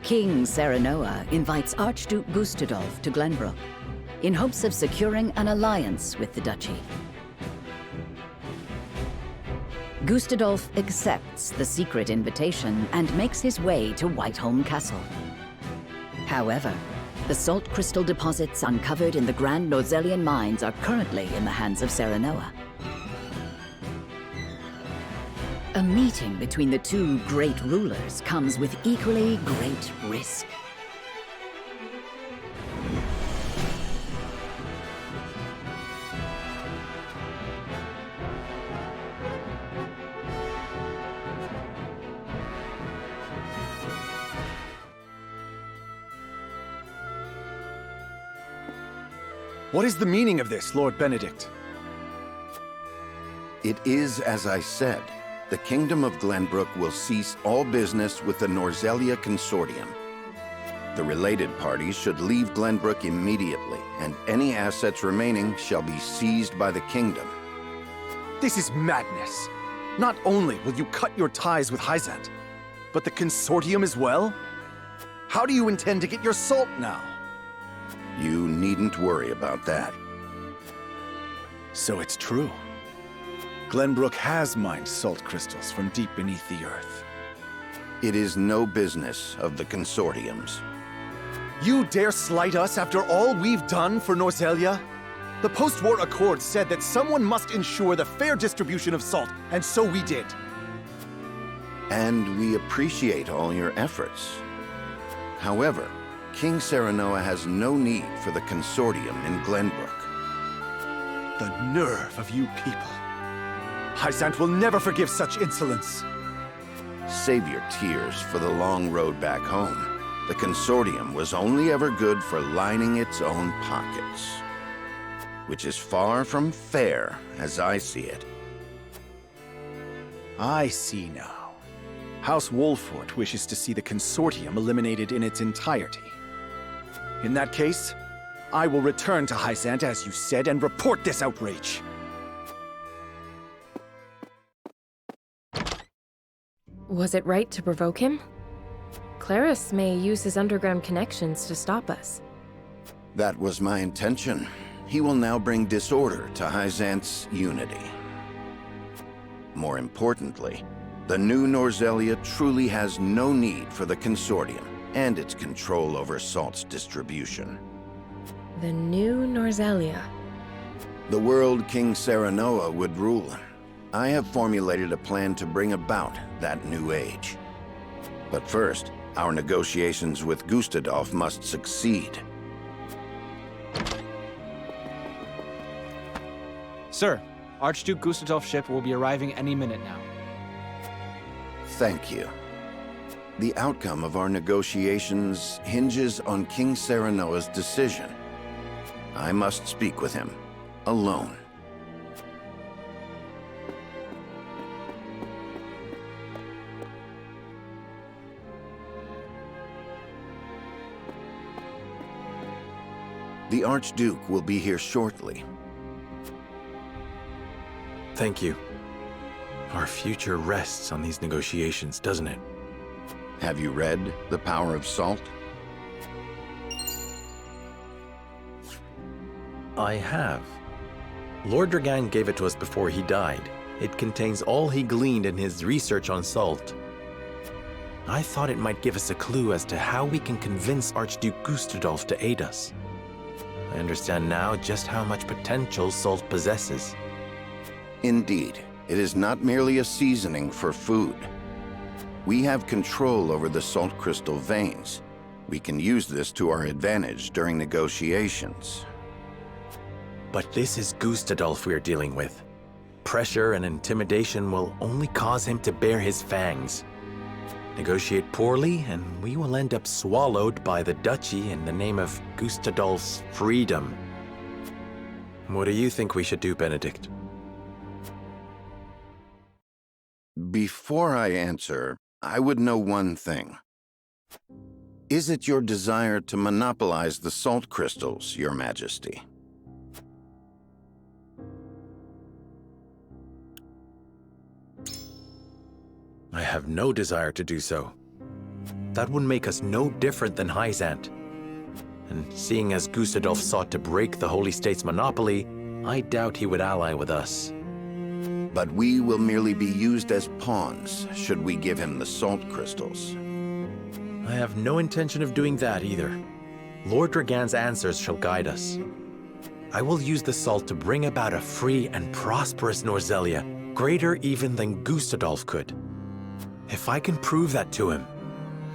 King Serenoa invites Archduke Gustadolf to Glenbrook in hopes of securing an alliance with the duchy. Gustadolf accepts the secret invitation and makes his way to Whiteholm Castle. However, the salt crystal deposits uncovered in the Grand Norzelian mines are currently in the hands of Serenoa. A meeting between the two great rulers comes with equally great risk. What is the meaning of this, Lord Benedict? It is as I said. The Kingdom of Glenbrook will cease all business with the Norzelia Consortium. The related parties should leave Glenbrook immediately, and any assets remaining shall be seized by the Kingdom. This is madness. Not only will you cut your ties with Hyzant, but the Consortium as well? How do you intend to get your salt now? You needn't worry about that. So it's true. Glenbrook has mined salt crystals from deep beneath the earth. It is no business of the Consortium's. You dare slight us after all we've done for Norzelia? The post-war accord said that someone must ensure the fair distribution of salt, and so we did. And we appreciate all your efforts. However, King Serenoa has no need for the Consortium in Glenbrook. The nerve of you people. Hyzant will never forgive such insolence. Save your tears for the long road back home. The Consortium was only ever good for lining its own pockets. Which is far from fair, as I see it. I see now. House Wolfort wishes to see the Consortium eliminated in its entirety. In that case, I will return to Hyzant as you said and report this outrage. Was it right to provoke him? Claris may use his underground connections to stop us. That was my intention. He will now bring disorder to Hyzant's unity. More importantly, the new Norzelia truly has no need for the Consortium and its control over salt's distribution. The new Norzelia. The world King Serenoa would rule. I have formulated a plan to bring about that new age. But first, our negotiations with Gustadolf must succeed. Sir, Archduke Gustadolf's ship will be arriving any minute now. Thank you. The outcome of our negotiations hinges on King Serenoa's decision. I must speak with him, alone. The Archduke will be here shortly. Thank you. Our future rests on these negotiations, doesn't it? Have you read The Power of Salt? I have. Lord Dragan gave it to us before he died. It contains all he gleaned in his research on salt. I thought it might give us a clue as to how we can convince Archduke Gustadolf to aid us. I understand now just how much potential salt possesses. Indeed, it is not merely a seasoning for food. We have control over the salt crystal veins. We can use this to our advantage during negotiations. But this is Gustadolf we're dealing with. Pressure and intimidation will only cause him to bare his fangs. Negotiate poorly, and we will end up swallowed by the duchy in the name of Gustadolf's freedom. What do you think we should do, Benedict? Before I answer, I would know one thing. Is it your desire to monopolize the salt crystals, Your Majesty? I have no desire to do so. that would make us no different than Hyzant. And seeing as Gustadolf sought to break the Holy State's monopoly, I doubt he would ally with us. But we will merely be used as pawns should we give him the salt crystals. I have no intention of doing that either. Lord Dragan's answers shall guide us. I will use the salt to bring about a free and prosperous Norzelia, greater even than Gustadolf could. If I can prove that to him,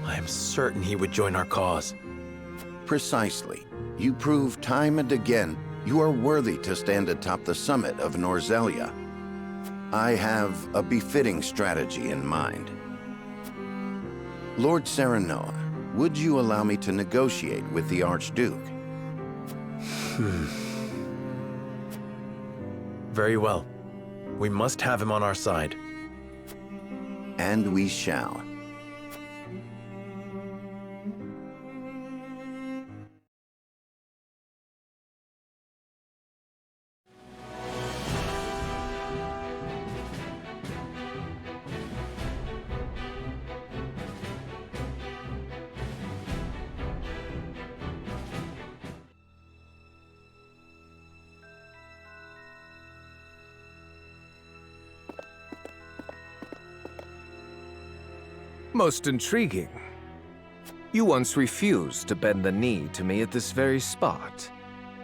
I am certain he would join our cause. Precisely. You prove time and again you are worthy to stand atop the summit of Norzelia. I have a befitting strategy in mind. Lord Serenoa, would you allow me to negotiate with the Archduke? Very well. We must have him on our side. And we shall. Most intriguing. You once refused to bend the knee to me at this very spot,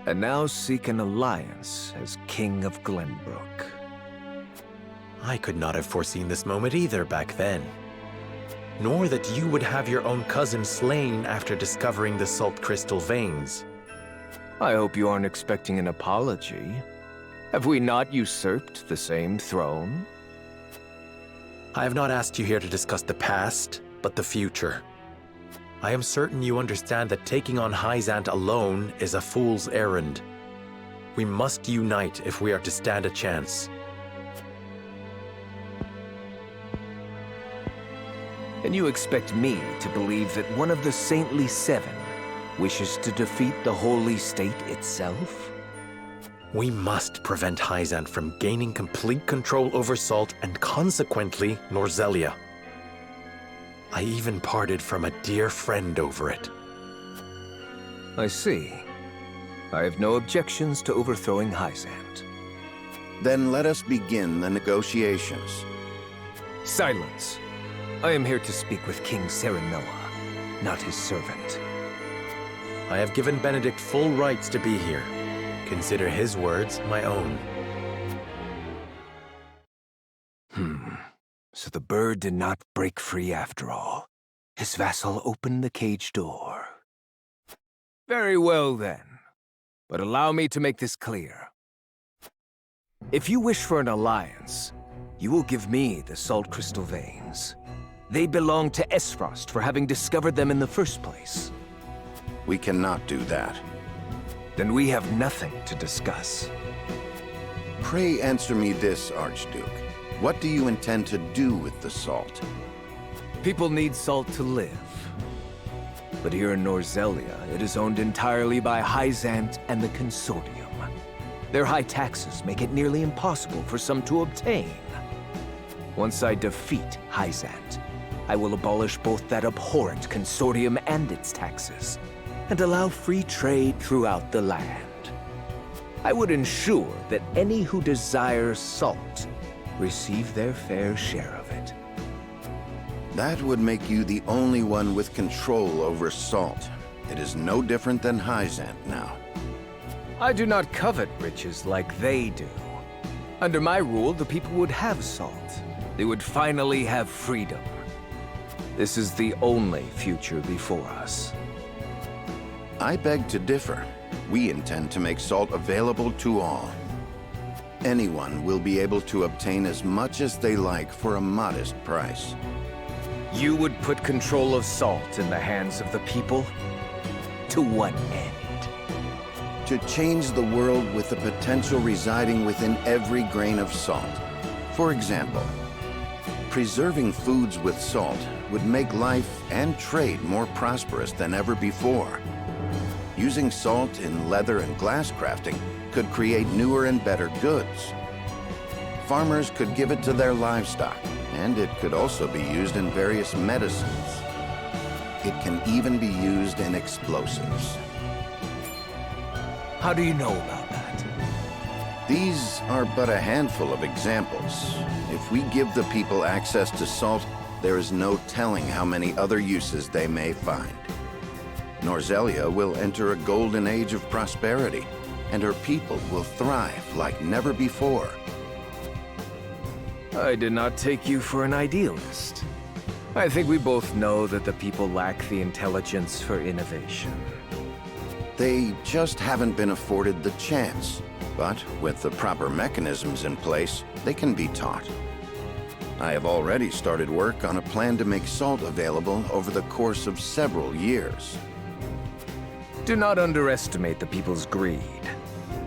and now seek an alliance as King of Glenbrook. I could not have foreseen this moment either back then. Nor that you would have your own cousin slain after discovering the salt crystal veins. I hope you aren't expecting an apology. Have we not usurped the same throne? I have not asked you here to discuss the past, but the future. I am certain you understand that taking on Hyzant alone is a fool's errand. We must unite if we are to stand a chance. And you expect me to believe that one of the Saintly Seven wishes to defeat the Holy State itself? We must prevent Hyzant from gaining complete control over Salt and consequently Norzelia. I even parted from a dear friend over it. I see. I have no objections to overthrowing Hyzant. Then let us begin the negotiations. Silence. I am here to speak with King Serenoa, not his servant. I have given Benedict full rights to be here. Consider his words my own. So the bird did not break free after all. His vassal opened the cage door. Very well then. But allow me to make this clear. If you wish for an alliance, you will give me the salt crystal veins. They belong to Esfrost for having discovered them in the first place. We cannot do that. Then we have nothing to discuss. Pray answer me this, Archduke. What do you intend to do with the salt? People need salt to live. But here in Norzelia, it is owned entirely by Hyzant and the Consortium. Their high taxes make it nearly impossible for some to obtain. Once I defeat Hyzant, I will abolish both that abhorrent Consortium and its taxes, and allow free trade throughout the land. I would ensure that any who desire salt receive their fair share of it. That would make you the only one with control over salt. It is no different than Hyzant now. I do not covet riches like they do. Under my rule, the people would have salt. They would finally have freedom. This is the only future before us. I beg to differ. We intend to make salt available to all. Anyone will be able to obtain as much as they like for a modest price. You would put control of salt in the hands of the people? To what end? To change the world with the potential residing within every grain of salt. For example, preserving foods with salt would make life and trade more prosperous than ever before. Using salt in leather and glass crafting could create newer and better goods. Farmers could give it to their livestock, and it could also be used in various medicines. It can even be used in explosives. How do you know about that? These are but a handful of examples. If we give the people access to salt, there is no telling how many other uses they may find. Norzelia will enter a golden age of prosperity, and her people will thrive like never before. I did not take you for an idealist. I think we both know that the people lack the intelligence for innovation. They just haven't been afforded the chance. But with the proper mechanisms in place, they can be taught. I have already started work on a plan to make salt available over the course of several years. Do not underestimate the people's greed.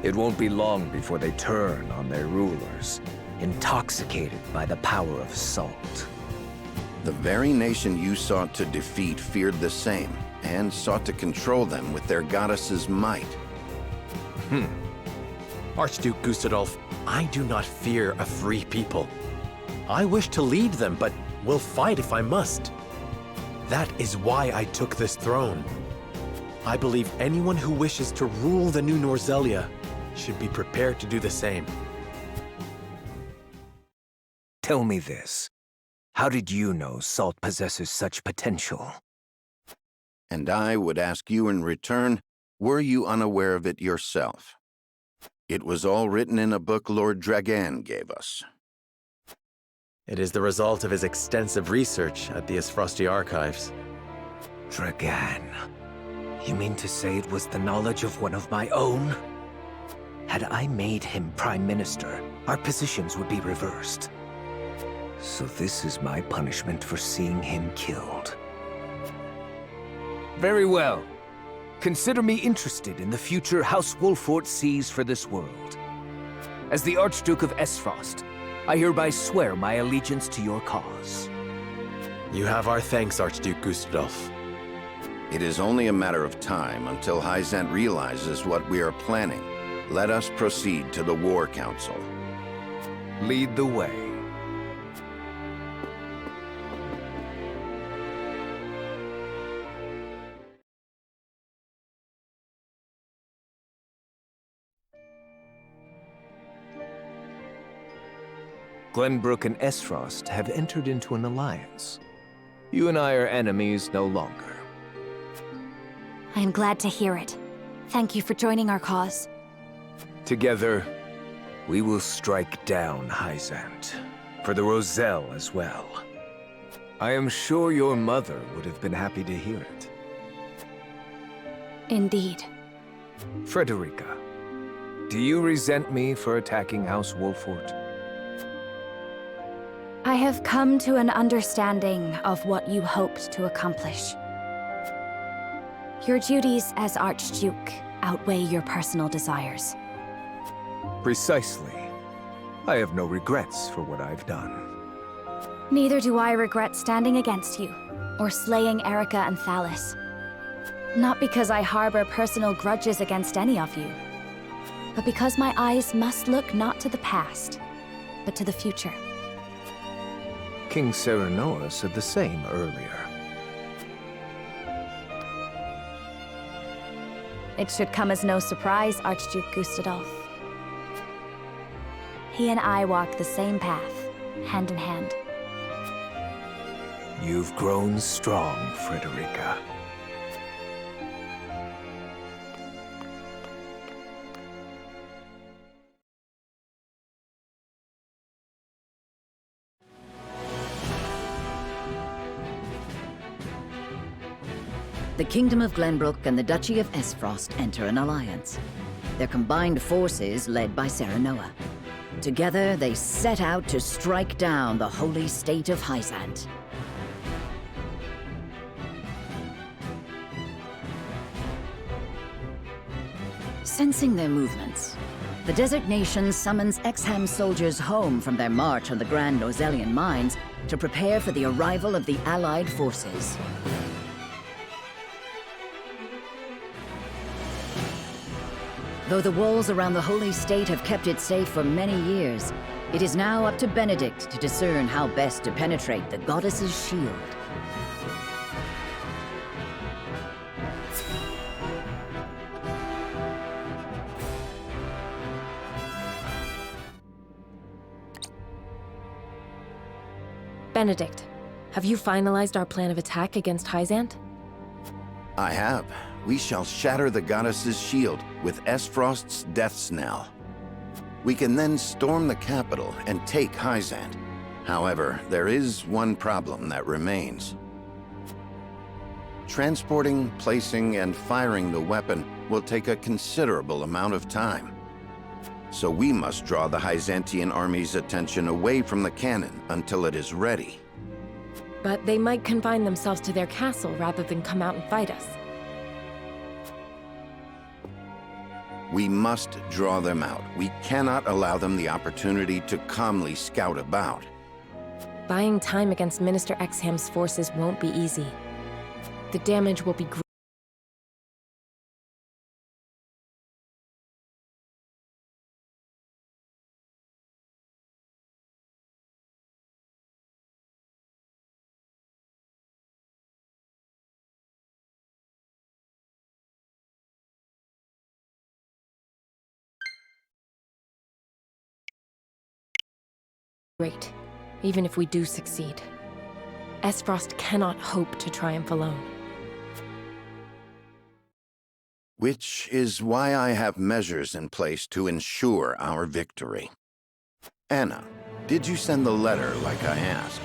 It won't be long before they turn on their rulers, intoxicated by the power of salt. The very nation you sought to defeat feared the same, and sought to control them with their goddess's might. Archduke Gustadolf, I do not fear a free people. I wish to lead them, but will fight if I must. That is why I took this throne. I believe anyone who wishes to rule the new Norzelia should be prepared to do the same. Tell me this. How did you know salt possesses such potential? And I would ask you in return, were you unaware of it yourself? It was all written in a book Lord Dragan gave us. It is the result of his extensive research at the Isfrosti archives. Dragan. You mean to say it was the knowledge of one of my own? Had I made him Prime Minister, our positions would be reversed. So this is my punishment for seeing him killed. Very well. Consider me interested in the future House Wolfort sees for this world. As the Archduke of Esfrost, I hereby swear my allegiance to your cause. You have our thanks, Archduke Gustadolf. It is only a matter of time until Hyzant realizes what we are planning. Let us proceed to the War Council. Lead the way. Glenbrook and Esfrost have entered into an alliance. You and I are enemies no longer. I am glad to hear it. Thank you for joining our cause. Together, we will strike down Hyzant, for the Roselle as well. I am sure your mother would have been happy to hear it. Indeed. Frederica, do you resent me for attacking House Wolfort? I have come to an understanding of what you hoped to accomplish. Your duties as Archduke outweigh your personal desires. Precisely. I have no regrets for what I've done. Neither do I regret standing against you, or slaying Erica and Thalis. Not because I harbor personal grudges against any of you, but because my eyes must look not to the past, but to the future. King Serenoa said the same earlier. It should come as no surprise, Archduke Gustadolf. He and I walk the same path, hand in hand. You've grown strong, Frederica. The Kingdom of Glenbrook and the Duchy of Esfrost enter an alliance. Their combined forces led by Serenoa. Together, they set out to strike down the holy state of Hyzant. Sensing their movements, the desert nation summons Exham soldiers home from their march on the Grand Norzelian mines to prepare for the arrival of the Allied forces. Though the walls around the holy state have kept it safe for many years, it is now up to Benedict to discern how best to penetrate the goddess's shield. Benedict, have you finalized our plan of attack against Hyzant? I have. We shall shatter the goddess's shield with Esfrost's death snell. We can then storm the capital and take Hyzant. However, there is one problem that remains. Transporting, placing, and firing the weapon will take a considerable amount of time. So we must draw the Hyzantian army's attention away from the cannon until it is ready. But they might confine themselves to their castle rather than come out and fight us. We must draw them out. We cannot allow them the opportunity to calmly scout about. Buying time against Minister Exham's forces won't be easy. The damage will be great, even if we do succeed. Esfrost cannot hope to triumph alone. Which is why I have measures in place to ensure our victory. Anna, did you send the letter like I asked?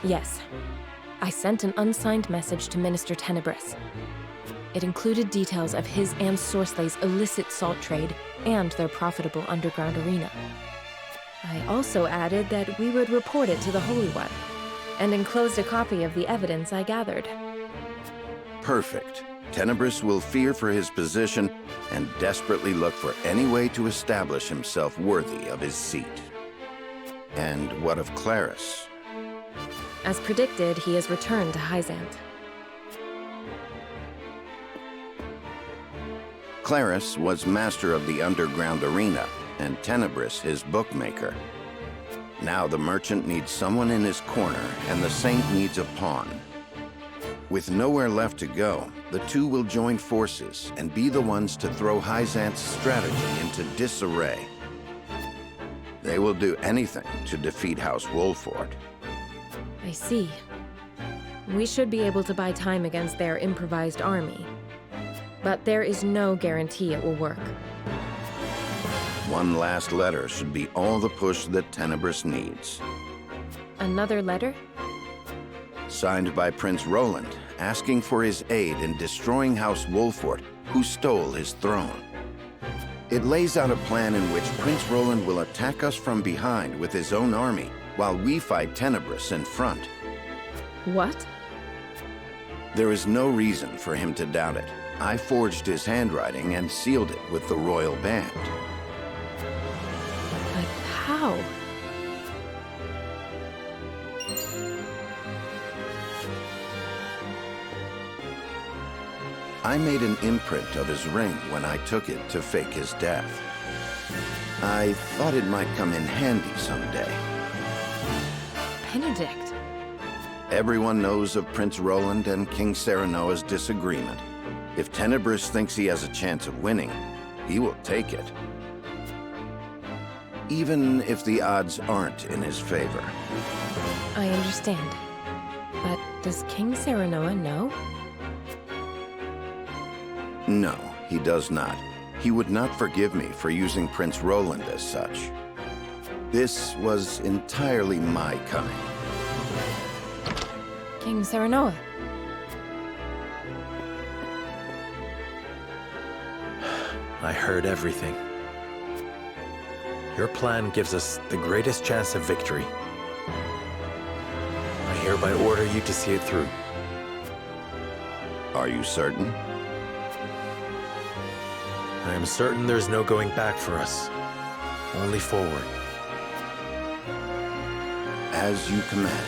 Yes. I sent an unsigned message to Minister Tenebris. It included details of his and Sorslay's illicit salt trade and their profitable underground arena. I also added that we would report it to the Holy One, and enclosed a copy of the evidence I gathered. Perfect. Tenebris will fear for his position and desperately look for any way to establish himself worthy of his seat. And what of Claris? As predicted, he has returned to Hyzant. Claris was master of the underground arena, and Tenebris his bookmaker. Now the merchant needs someone in his corner, and the saint needs a pawn. With nowhere left to go, the two will join forces and be the ones to throw Hyzant's strategy into disarray. They will do anything to defeat House Wolford. I see. We should be able to buy time against their improvised army. But there is no guarantee it will work. One last letter should be all the push that Tenebris needs. Another letter? Signed by Prince Roland, asking for his aid in destroying House Wolford, who stole his throne. It lays out a plan in which Prince Roland will attack us from behind with his own army, while we fight Tenebris in front. What? There is no reason for him to doubt it. I forged his handwriting and sealed it with the royal band. But how? I made an imprint of his ring when I took it to fake his death. I thought it might come in handy someday. Benedict. Everyone knows of Prince Roland and King Serenoa's disagreement. If Tenebris thinks he has a chance of winning, he will take it. Even if the odds aren't in his favor. I understand. But does King Serenoa know? No, he does not. He would not forgive me for using Prince Roland as such. This was entirely my cunning. King Serenoa. I heard everything. Your plan gives us the greatest chance of victory. I hereby order you to see it through. Are you certain? I am certain there's no going back for us. Only forward. As you command.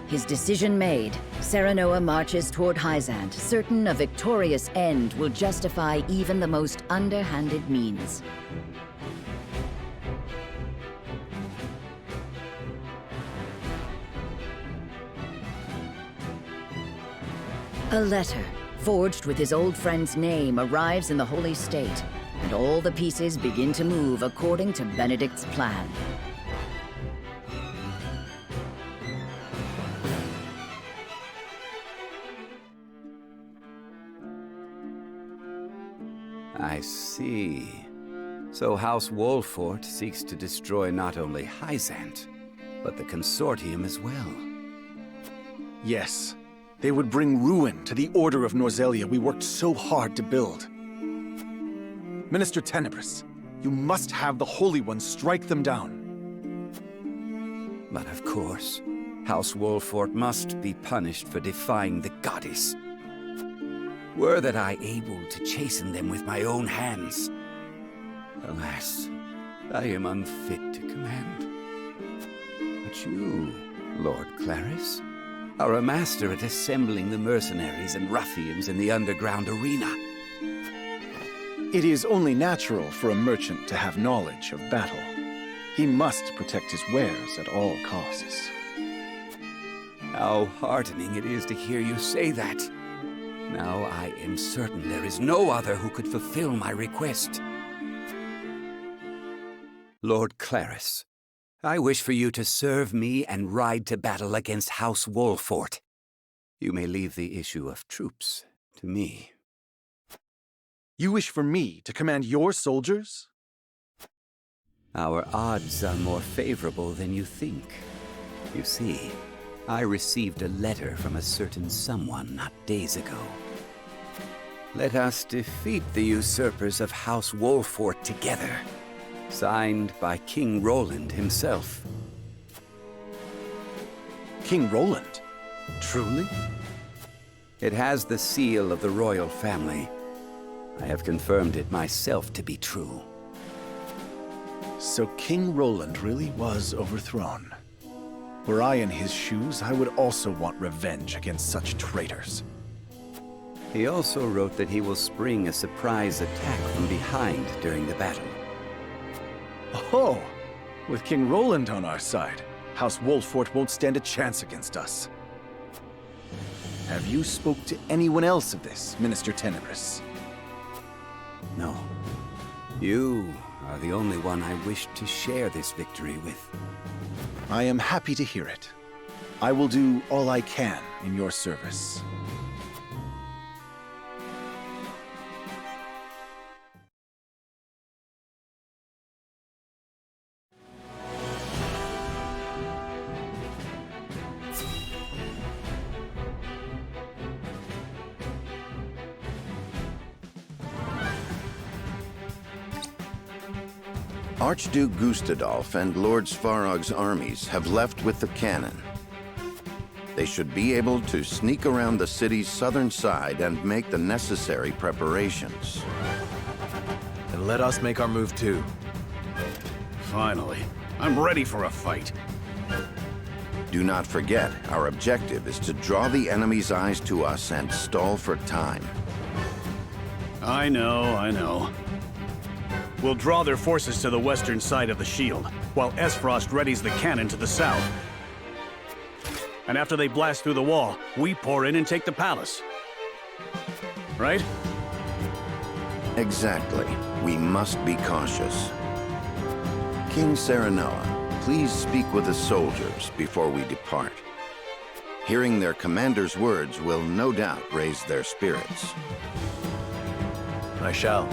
His decision made, Serenoa marches toward Hyzant, certain a victorious end will justify even the most underhanded means. A letter, forged with his old friend's name, arrives in the Holy State, and all the pieces begin to move according to Benedict's plan. I see. So House Wolfort seeks to destroy not only Hyzant, but the Consortium as well. Yes. They would bring ruin to the Order of Norzelia we worked so hard to build. Minister Tenebris, you must have the Holy Ones strike them down. But of course, House Wolfort must be punished for defying the goddess. Were that I able to chasten them with my own hands. Alas, I am unfit to command. But you, Lord Claris, are a master at assembling the mercenaries and ruffians in the underground arena. It is only natural for a merchant to have knowledge of battle. He must protect his wares at all costs. How heartening it is to hear you say that. Now I am certain there is no other who could fulfill my request. Lord Claris, I wish for you to serve me and ride to battle against House Wolfort. You may leave the issue of troops to me. You wish for me to command your soldiers? Our odds are more favorable than you think. You see, I received a letter from a certain someone not days ago. Let us defeat the usurpers of House Wolfort together. Signed by King Roland himself. King Roland? Truly? It has the seal of the royal family. I have confirmed it myself to be true. So King Roland really was overthrown. Were I in his shoes, I would also want revenge against such traitors. He also wrote that he will spring a surprise attack from behind during the battle. Oh, with King Roland on our side, House Wolfort won't stand a chance against us. Have you spoke to anyone else of this, Minister Tenebris? No. You are the only one I wish to share this victory with. I am happy to hear it. I will do all I can in your service. Archduke Gustadolf and Lord Svarog's armies have left with the cannon. They should be able to sneak around the city's southern side and make the necessary preparations. And let us make our move too. Finally, I'm ready for a fight. Do not forget, our objective is to draw the enemy's eyes to us and stall for time. I know. We'll draw their forces to the western side of the shield, while Esfrost readies the cannon to the south. And after they blast through the wall, we pour in and take the palace. Right? Exactly. We must be cautious. King Serenella, please speak with the soldiers before we depart. Hearing their commander's words will no doubt raise their spirits. I shall.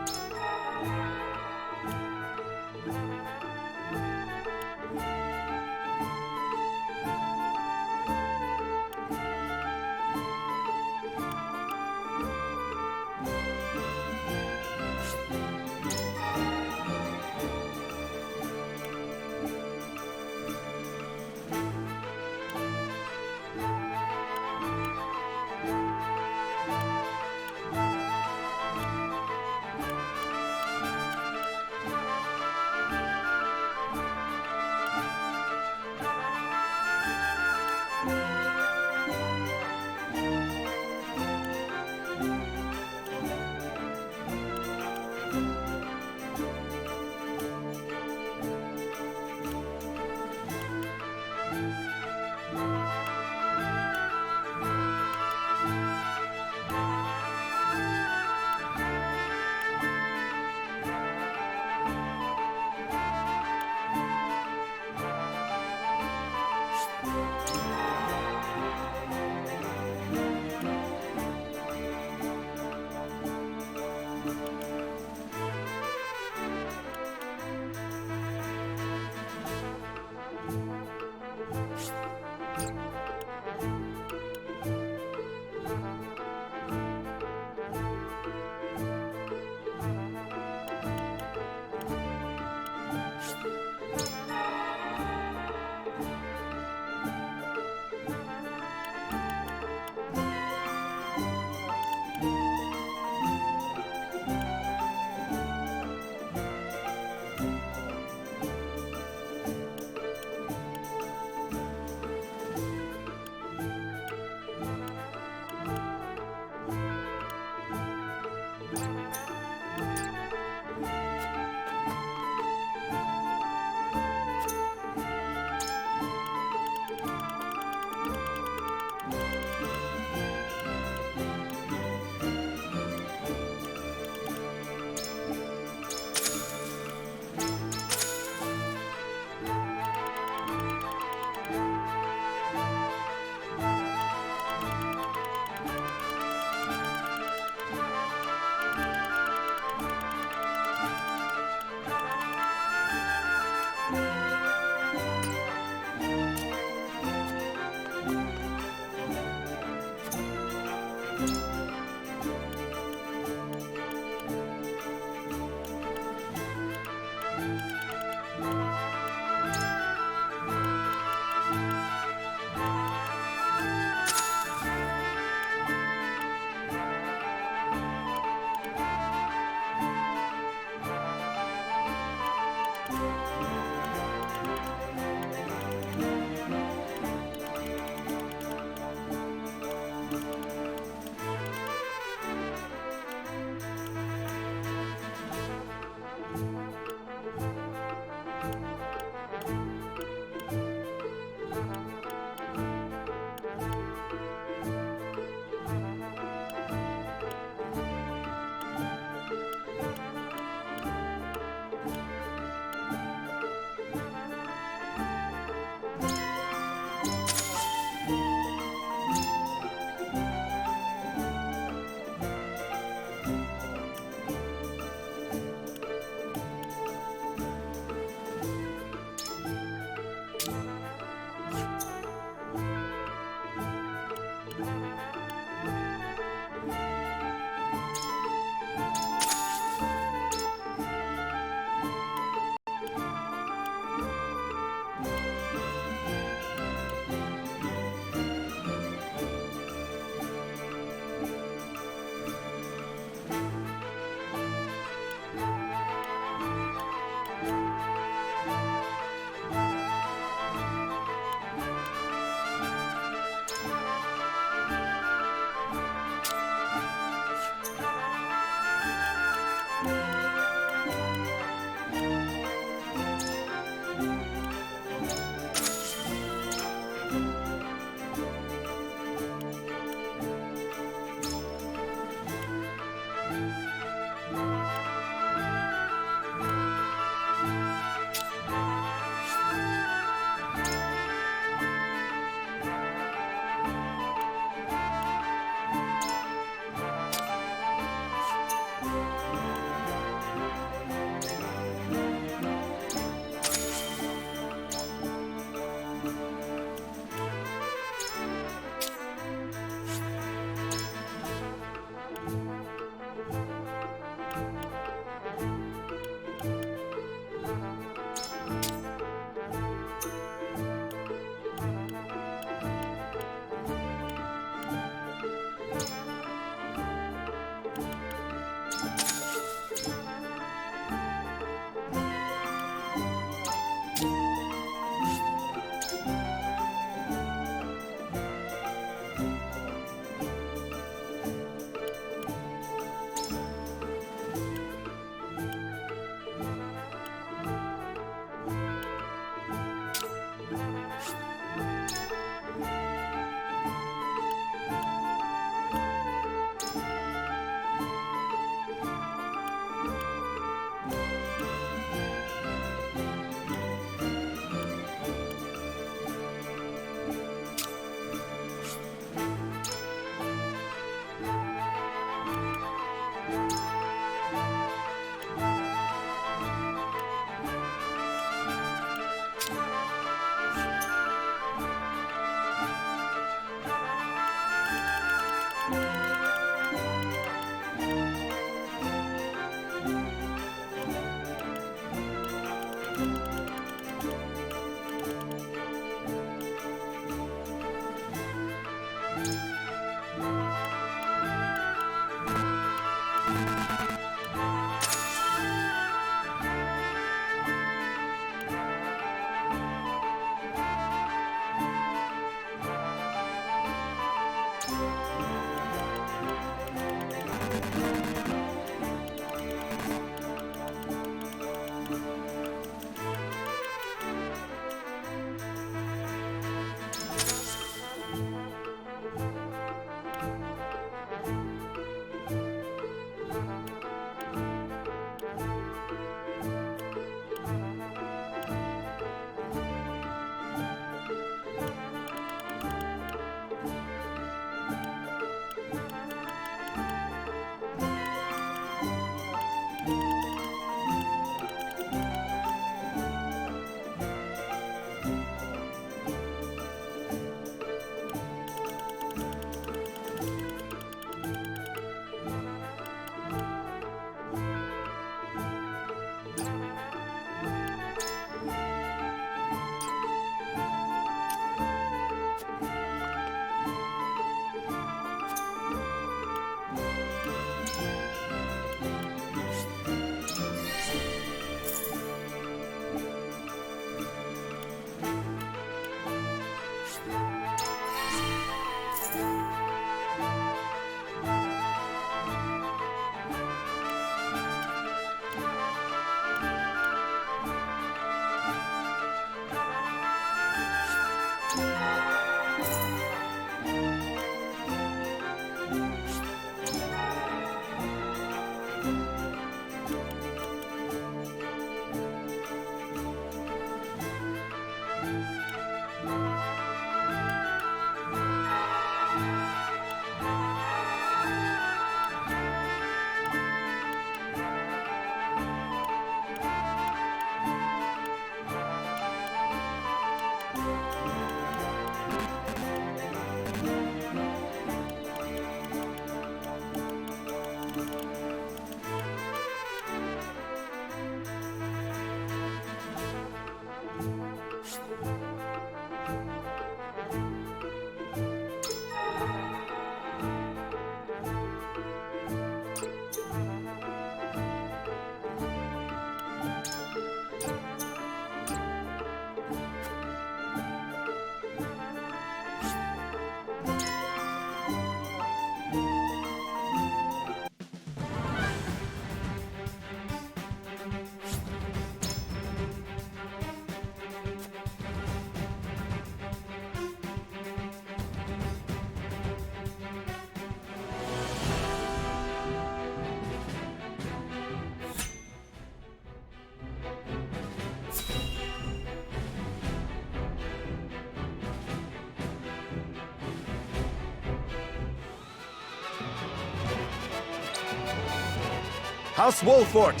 House Wolfort,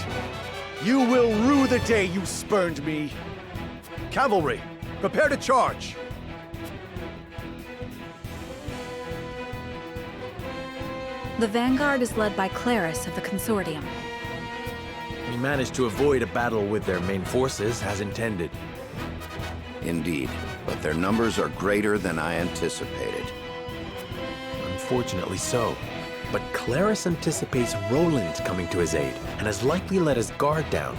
you will rue the day you spurned me. Cavalry, prepare to charge. The vanguard is led by Claris of the Consortium. We managed to avoid a battle with their main forces as intended. Indeed, but their numbers are greater than I anticipated. Unfortunately so. But Claris anticipates Roland coming to his aid, and has likely let his guard down.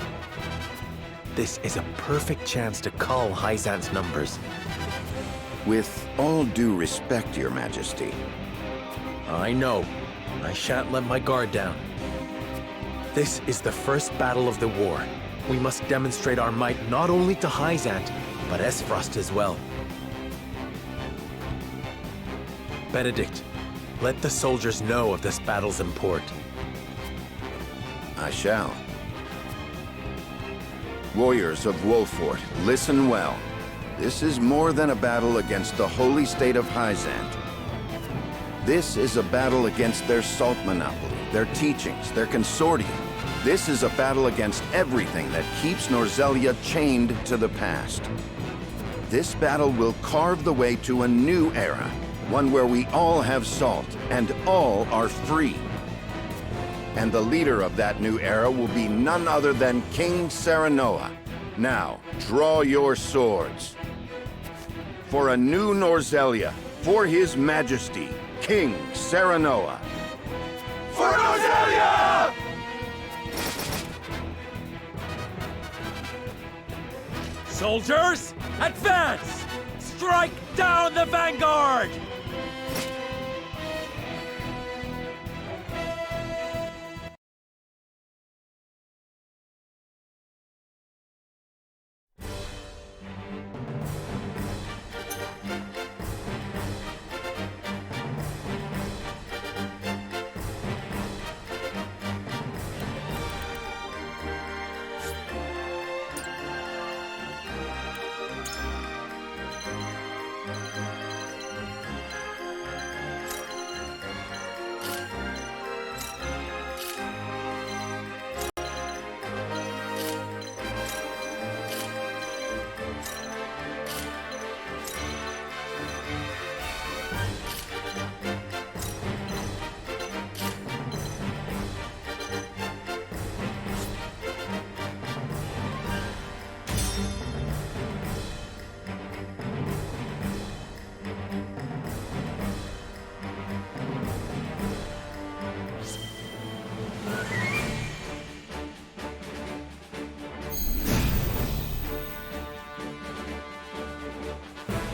This is a perfect chance to cull Hyzant's numbers. With all due respect, Your Majesty. I know. I shan't let my guard down. This is the first battle of the war. We must demonstrate our might not only to Hyzant, but Esfrost as well. Benedict, let the soldiers know of this battle's import. I shall. Warriors of Wolfort, listen well. This is more than a battle against the holy state of Hyzant. This is a battle against their salt monopoly, their teachings, their consortium. This is a battle against everything that keeps Norzelia chained to the past. This battle will carve the way to a new era, one where we all have salt and all are free. And the leader of that new era will be none other than King Serenoa. Now, draw your swords. For a new Norzelia, for His Majesty, King Serenoa. For Norzelia! Soldiers, advance! Strike down the vanguard!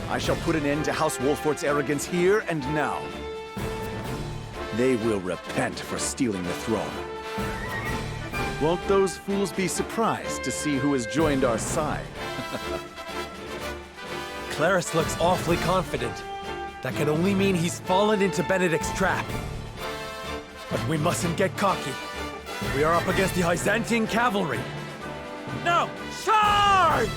I shall put an end to House Wolfort's arrogance here and now. They will repent for stealing the throne. Won't those fools be surprised to see who has joined our side? Claris looks awfully confident. That can only mean he's fallen into Benedict's trap. But we mustn't get cocky. We are up against the Hyzantian cavalry. Now, charge!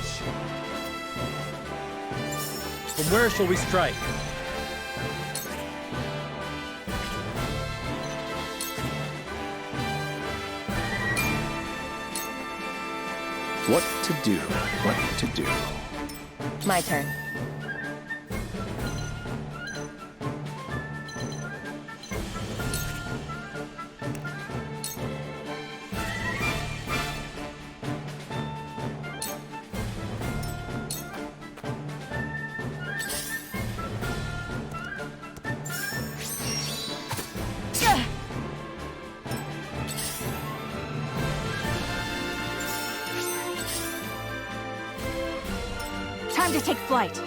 From where shall we strike? What to do? What to do? My turn. Time to take flight.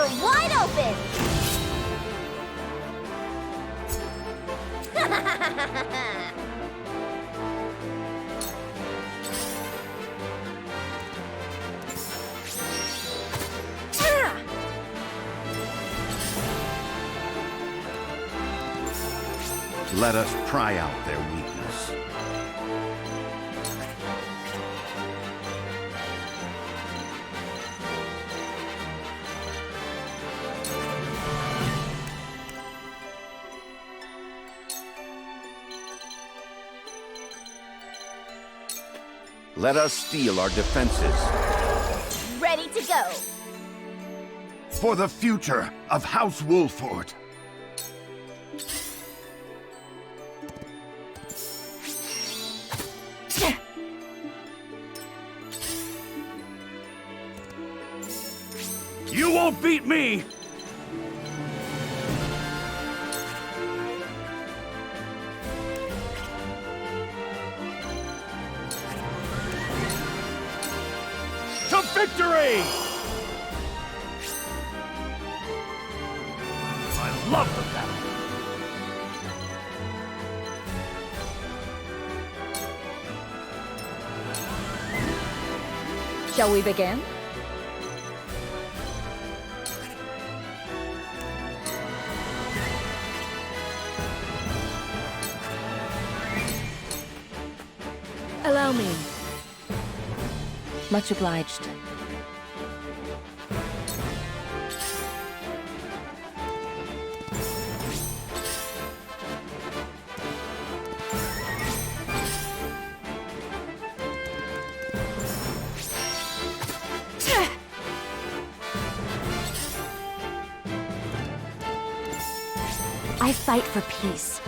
are wide open! Let us pry out their weakness. Let us steel our defenses. Ready to go! For the future of House Wolford. You won't beat me! To victory! I love the battle. Shall we begin? Allow me. Much obliged. I fight for peace.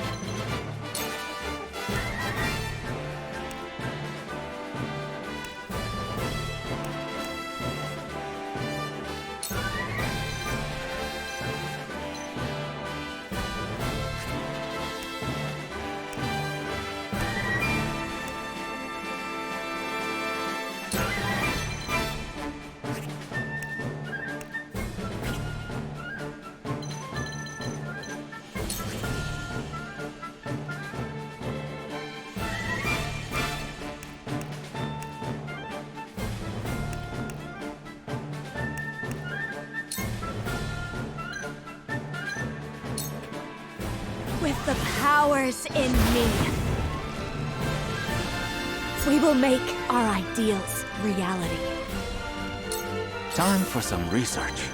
With the powers in me, we will make our ideals reality. Time for some research.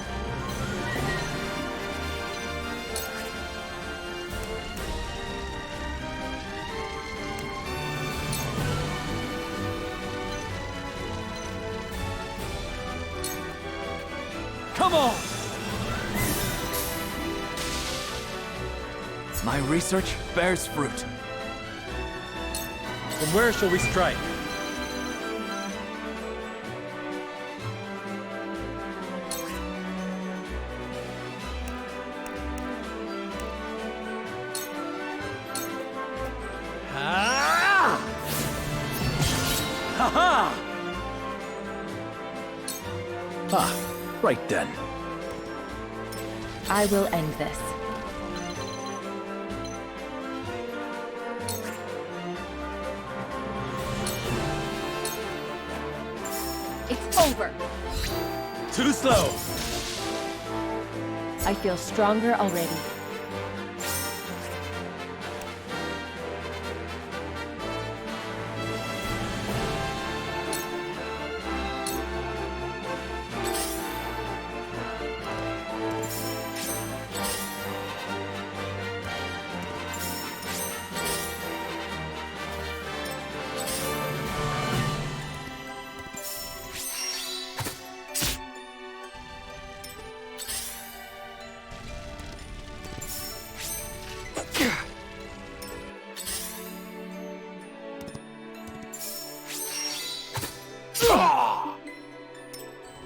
Come on! My research bears fruit. Then where shall we strike? Ha-ha! Ah, right then. I will end this. It's over! Too slow! I feel stronger already.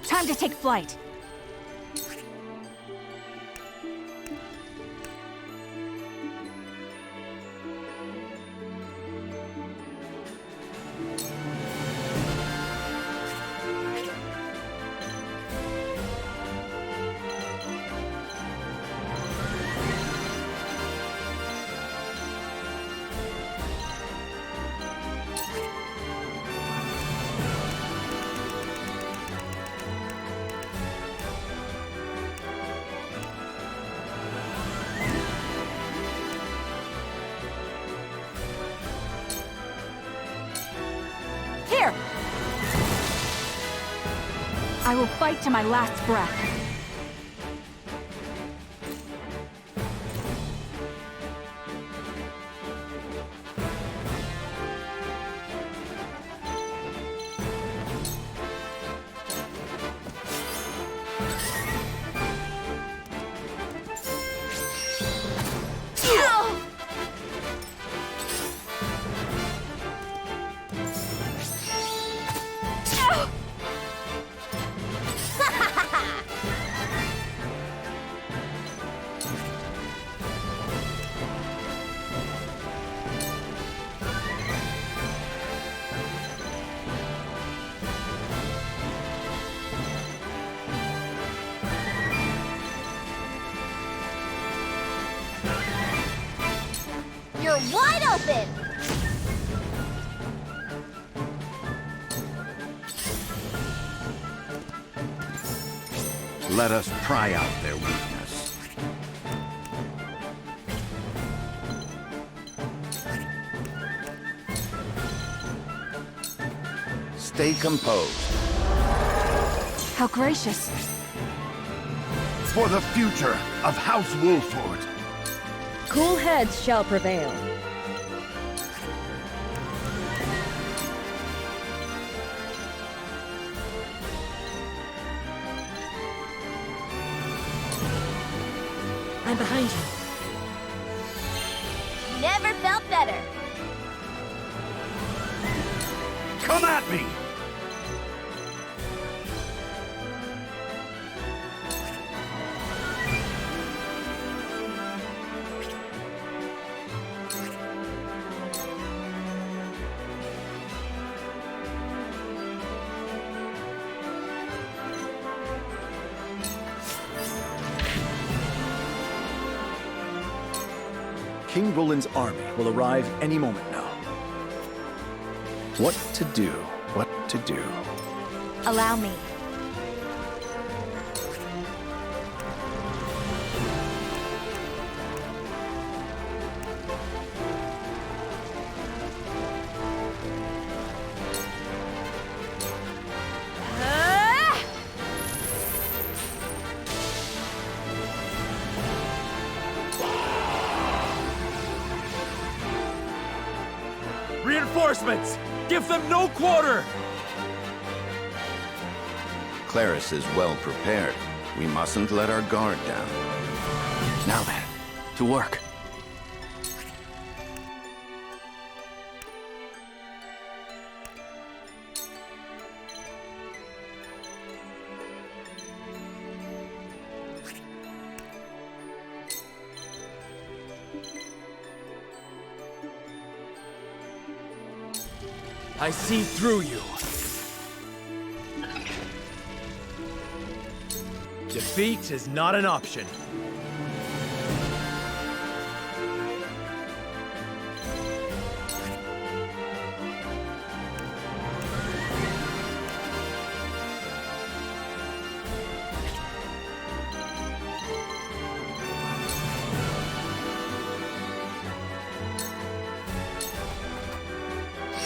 Time to take flight. Here! I will fight to my last breath. You're wide open! Let us pry out their weakness. Stay composed. How gracious. For the future of House Wolford. Cool heads shall prevail. I'm behind you. Never felt better. Come at me! King Roland's army will arrive any moment now. What to do? What to do? Allow me. Reinforcements! Give them no quarter! Claris is well prepared. We mustn't let our guard down. Now then, to work. I see through you. Defeat is not an option.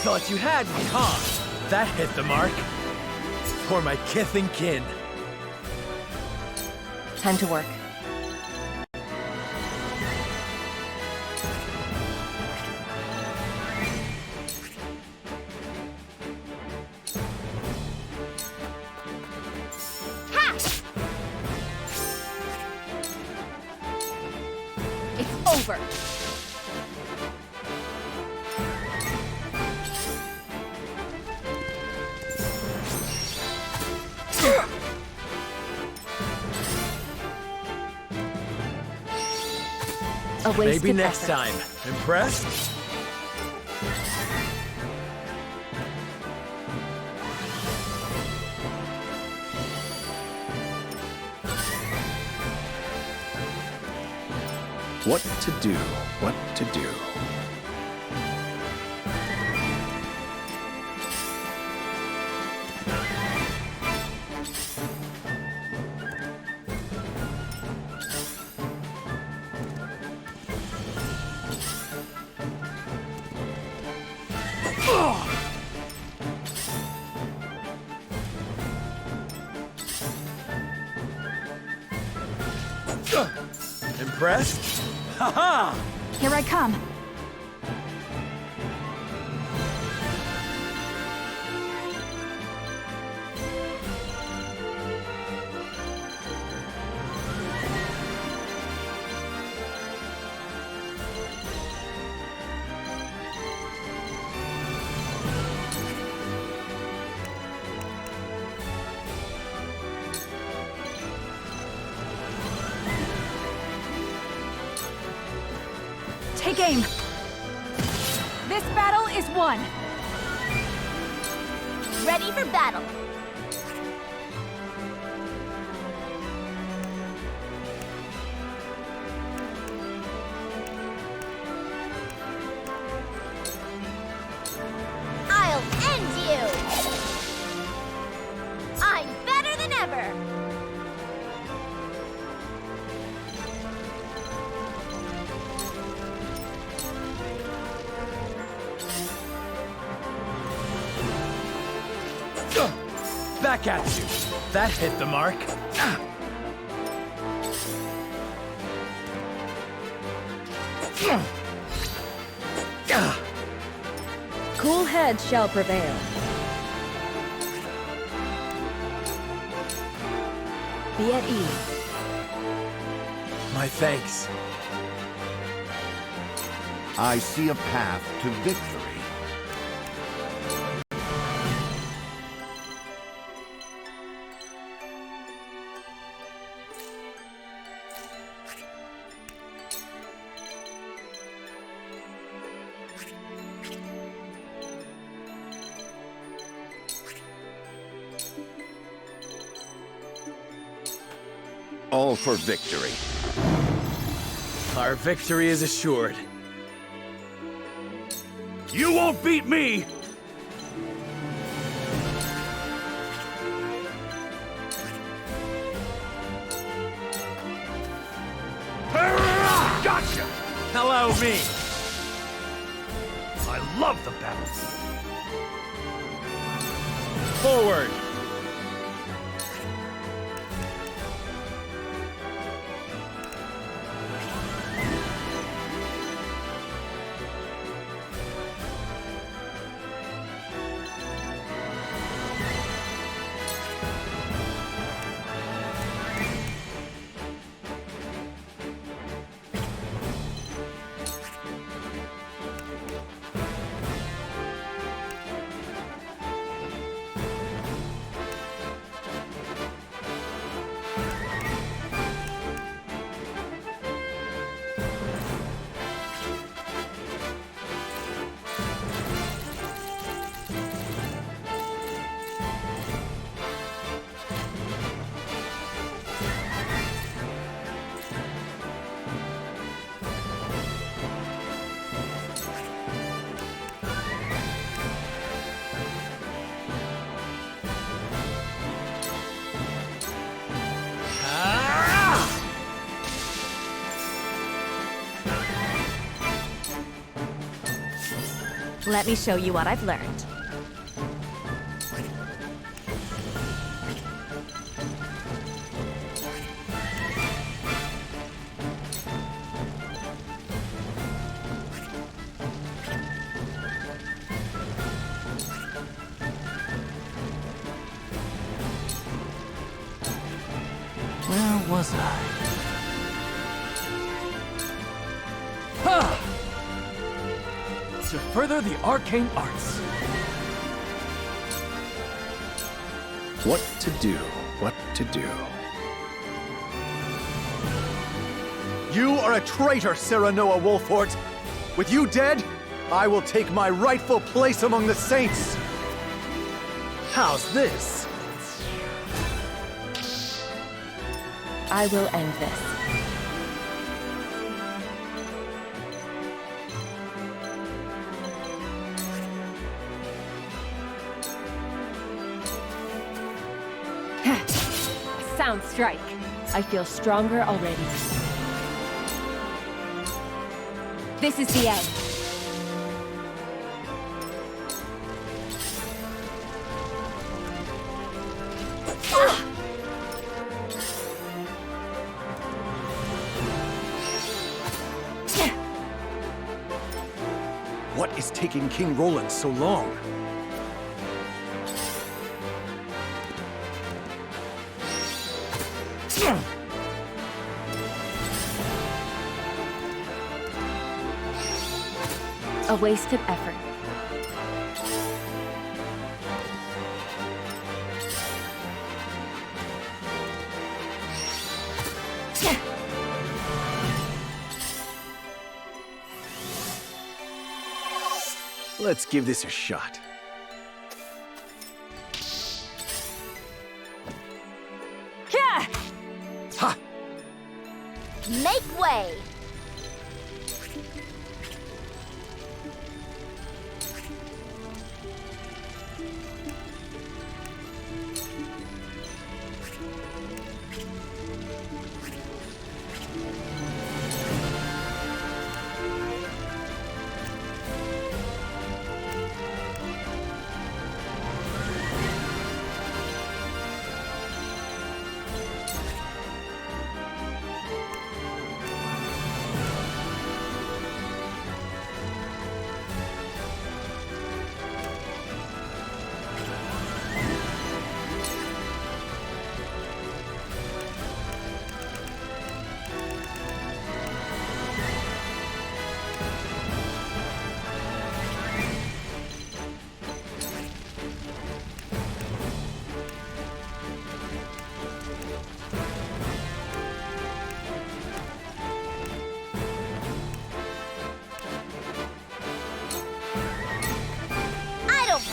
Thought you had me, huh? That hit the mark. For my kith and kin. Time to work. Ha! It's over. A wasted Maybe next effort. time. Impressed? What to do? What to do? impressed? Haha! Here I come. Take aim. This battle is won. Ready for battle. I'll end you. I'm better than ever. Back at you. That hit the mark. Cool heads shall prevail. Be at ease. My thanks. I see a path to victory. All for victory. Our victory is assured. You won't beat me! Gotcha! Hello, me! I love the battle. Forward! Let me show you what I've learned. Where was I? To further the arcane arts. What to do? What to do? You are a traitor, Serenoa Wolfort! With you dead, I will take my rightful place among the saints! How's this? I will end this. Sound strike. I feel stronger already. This is the end. taking King Roland so long? A wasted effort. Let's give this a shot. Ha! Make way!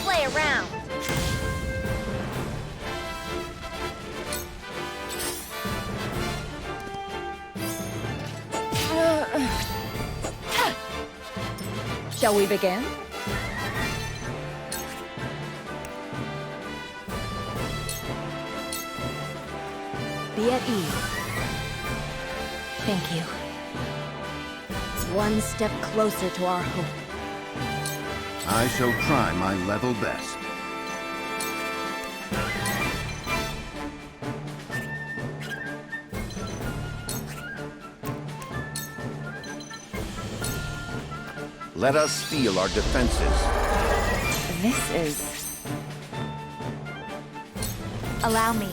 Play around. Shall we begin? Be at ease. Thank you. One step closer to our hope. I shall try my level best. Let us steel our defenses. This is... Allow me.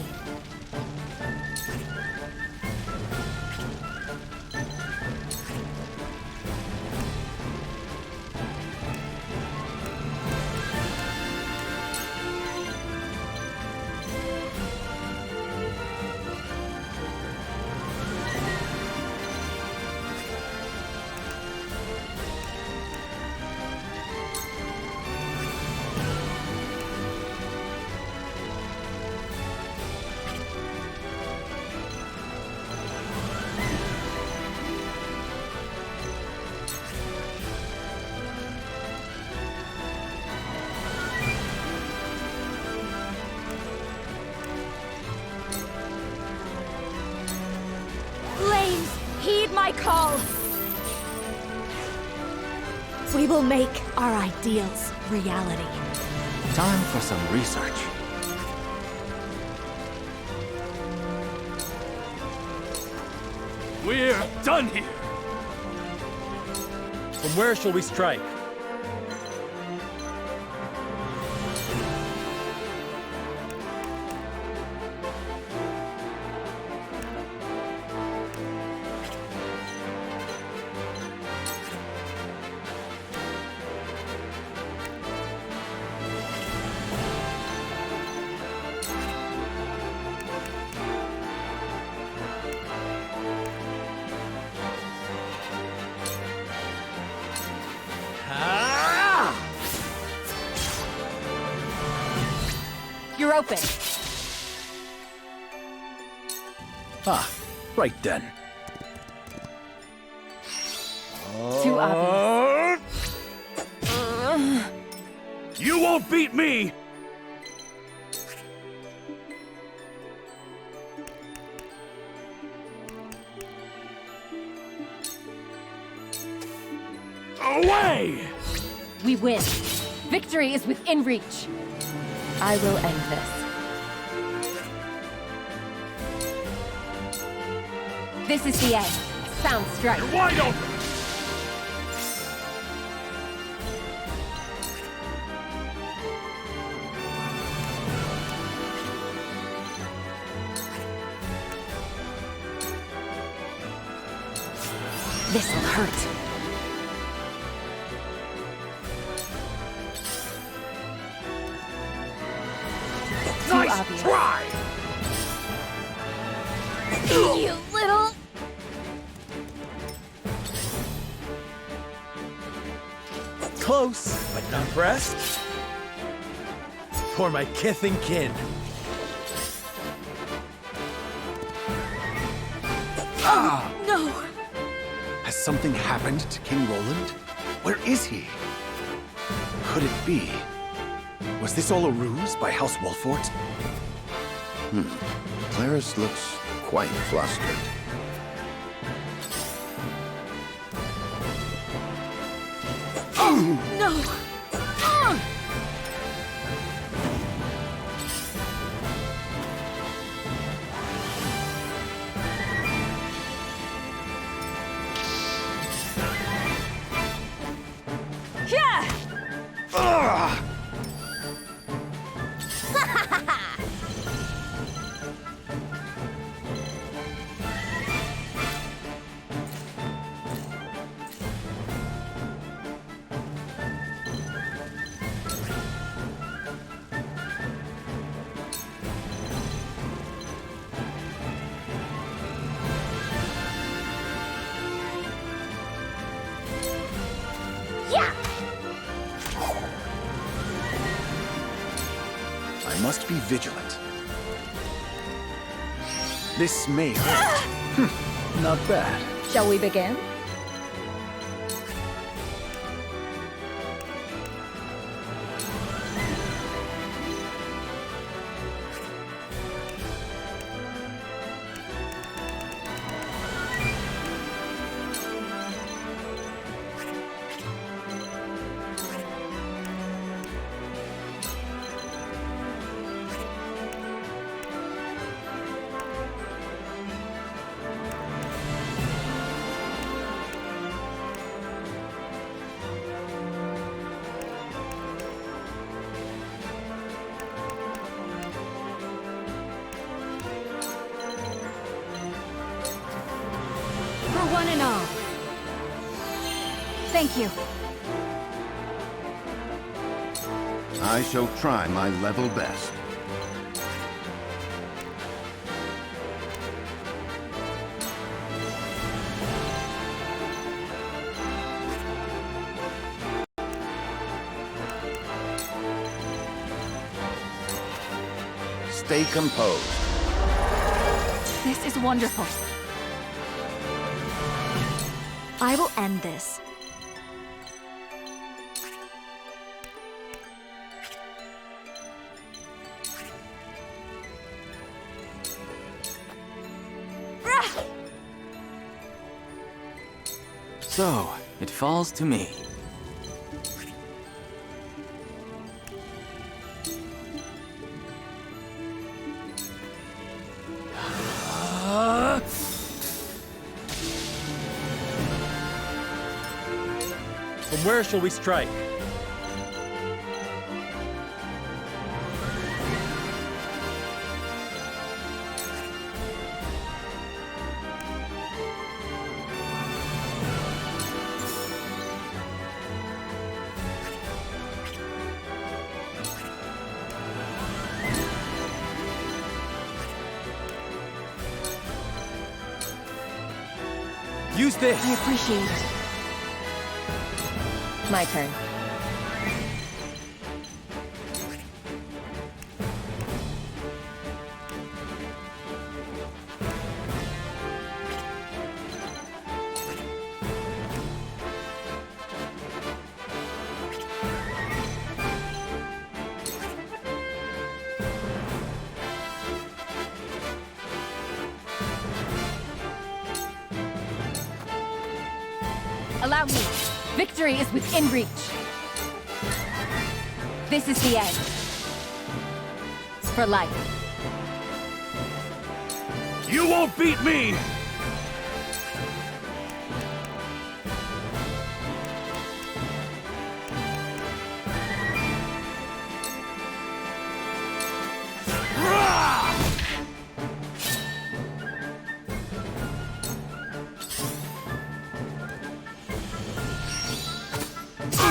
Heed my call! We will make our ideals reality. Time for some research. We're done here! From where shall we strike? You're open. Ah, right then. Too obvious. You won't beat me! Away! We win. Victory is within reach. I will end this. This is the end. Sound strike. You're wide open! This'll hurt. Nice try! You little... Close, but not pressed. For my kith and kin. No! Has something happened to King Roland? Where is he? Could it be? Was this all a ruse by House Wolfort? Claris looks quite flustered. No! Yeah! I must be vigilant. This may hurt. Not bad. Shall we begin? For one and all. Thank you. I shall try my level best. Stay composed. This is wonderful. I will end this. So, it falls to me. From where shall we strike? Use this! I appreciate it. My turn. Allow me. Victory is within reach. This is the end. For life. You won't beat me!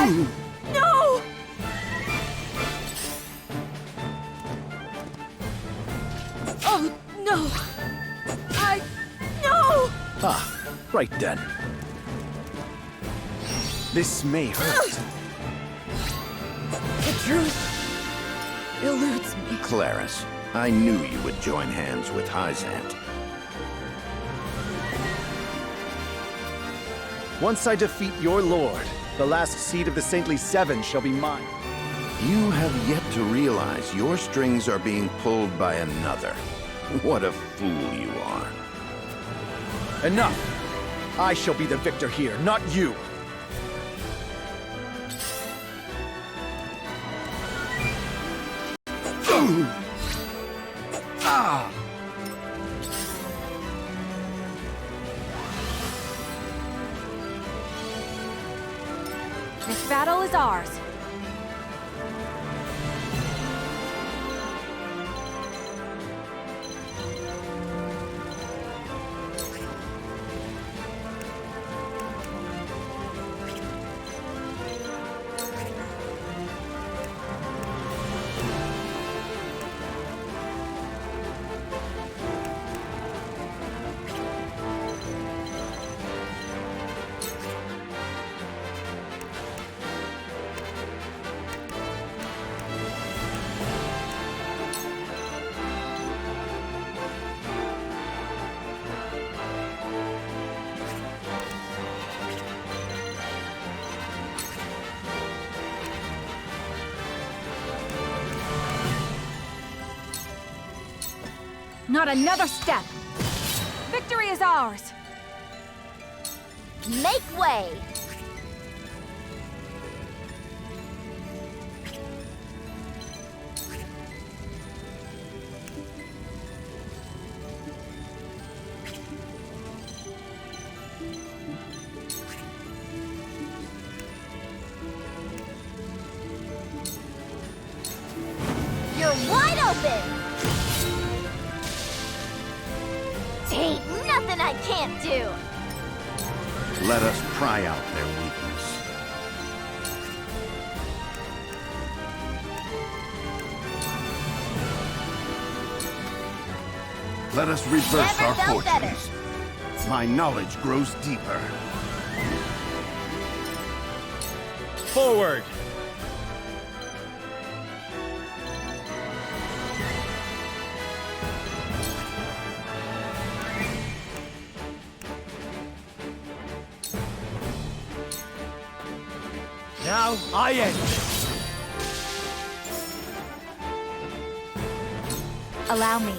No! Oh, no! No! Ah, right then. This may hurt. The truth eludes me. Claris, I knew you would join hands with Hyzant. Once I defeat your lord, the last seed of the Saintly Seven shall be mine. You have yet to realize your strings are being pulled by another. What a fool you are. Enough! I shall be the victor here, not you! This battle is ours. Not another step! Victory is ours! Make way! You're wide open! Ain't nothing I can't do! Let us pry out their weakness. Let us reverse Never our felt fortunes. My knowledge grows deeper. Forward! Now, I end. Allow me.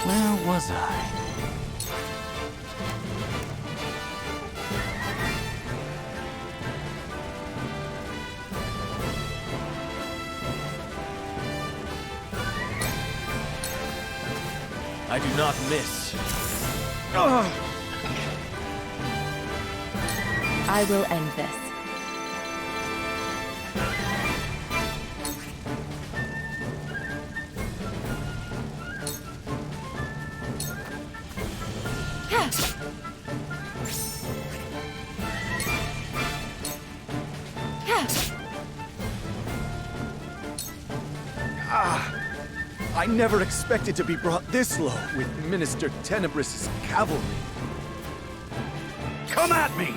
Where was I? I do not miss. I will end this. I never expected to be brought this low with Minister Tenebris's cavalry. Come at me!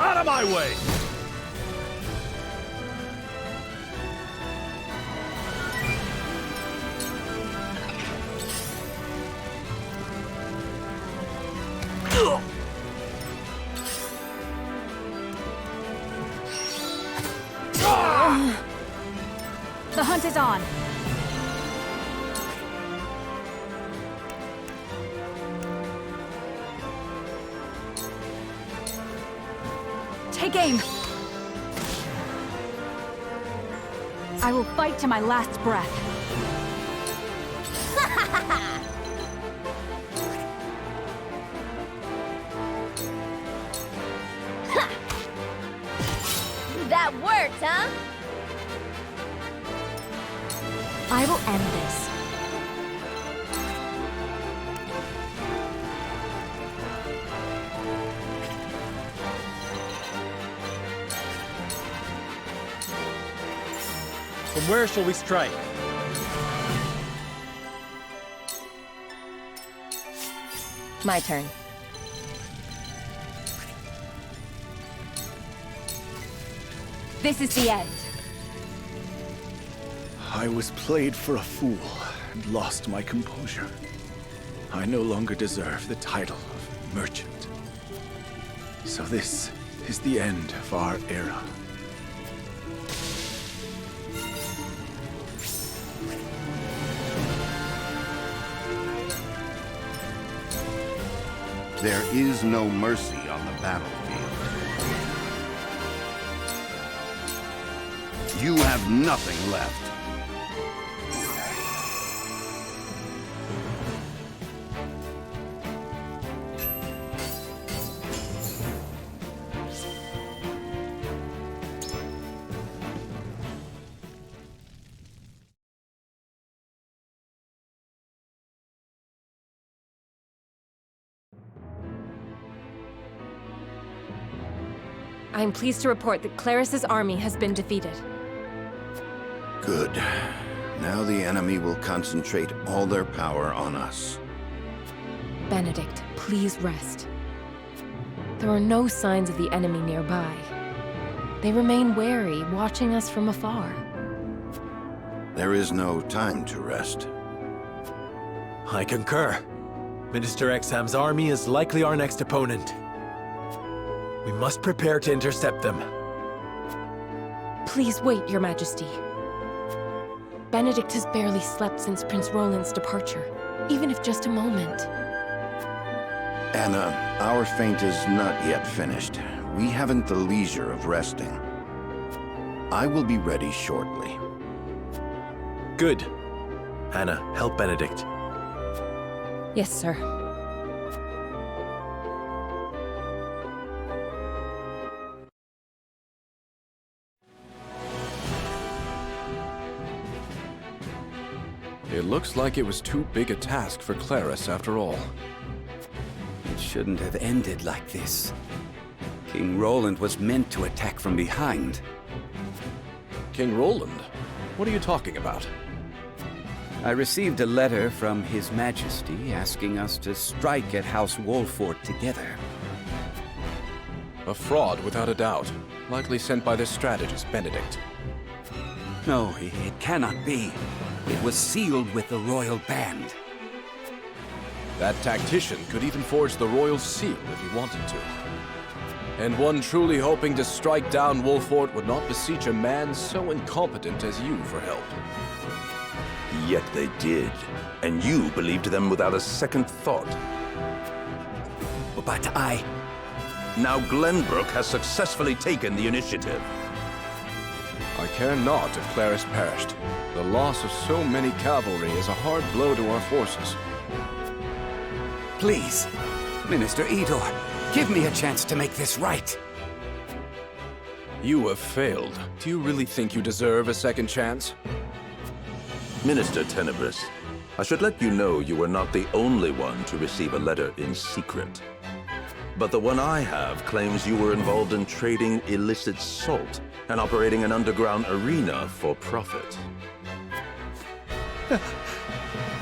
Out of my way! The hunt is on. Take aim! I will fight to my last breath. That worked, huh? I will end this. From where shall we strike? My turn. This is the end. I was played for a fool and lost my composure. I no longer deserve the title of merchant. So this is the end of our era. There is no mercy on the battlefield. You have nothing left. I am pleased to report that Claris's army has been defeated. Good. Now the enemy will concentrate all their power on us. Benedict, please rest. There are no signs of the enemy nearby. They remain wary, watching us from afar. There is no time to rest. I concur. Minister Exham's army is likely our next opponent. We must prepare to intercept them. Please wait, Your Majesty. Benedict has barely slept since Prince Roland's departure, even if just a moment. Anna, our feint is not yet finished. We haven't the leisure of resting. I will be ready shortly. Good. Anna, help Benedict. Yes, sir. It looks like it was too big a task for Claris after all. It shouldn't have ended like this. King Roland was meant to attack from behind. King Roland? What are you talking about? I received a letter from His Majesty asking us to strike at House Wolfort together. A fraud, without a doubt. Likely sent by this strategist, Benedict. No, it cannot be. It was sealed with the royal band. That tactician could even forge the royal seal if he wanted to. And one truly hoping to strike down Wolfort would not beseech a man so incompetent as you for help. Yet they did, and you believed them without a second thought. But I... Now Glenbrook has successfully taken the initiative. I care not if Claris perished. The loss of so many cavalry is a hard blow to our forces. Please, Minister Idor, give me a chance to make this right. You have failed. Do you really think you deserve a second chance? Minister Tenebris, I should let you know you were not the only one to receive a letter in secret. But the one I have claims you were involved in trading illicit salt and operating an underground arena for profit.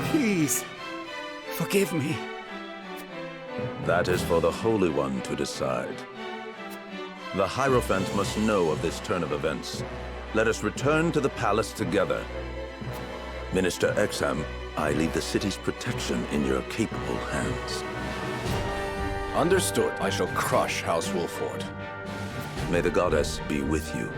Please, forgive me. That is for the Holy One to decide. The Hierophant must know of this turn of events. Let us return to the palace together. Minister Exham, I leave the city's protection in your capable hands. Understood. I shall crush House Wolfort. May the goddess be with you.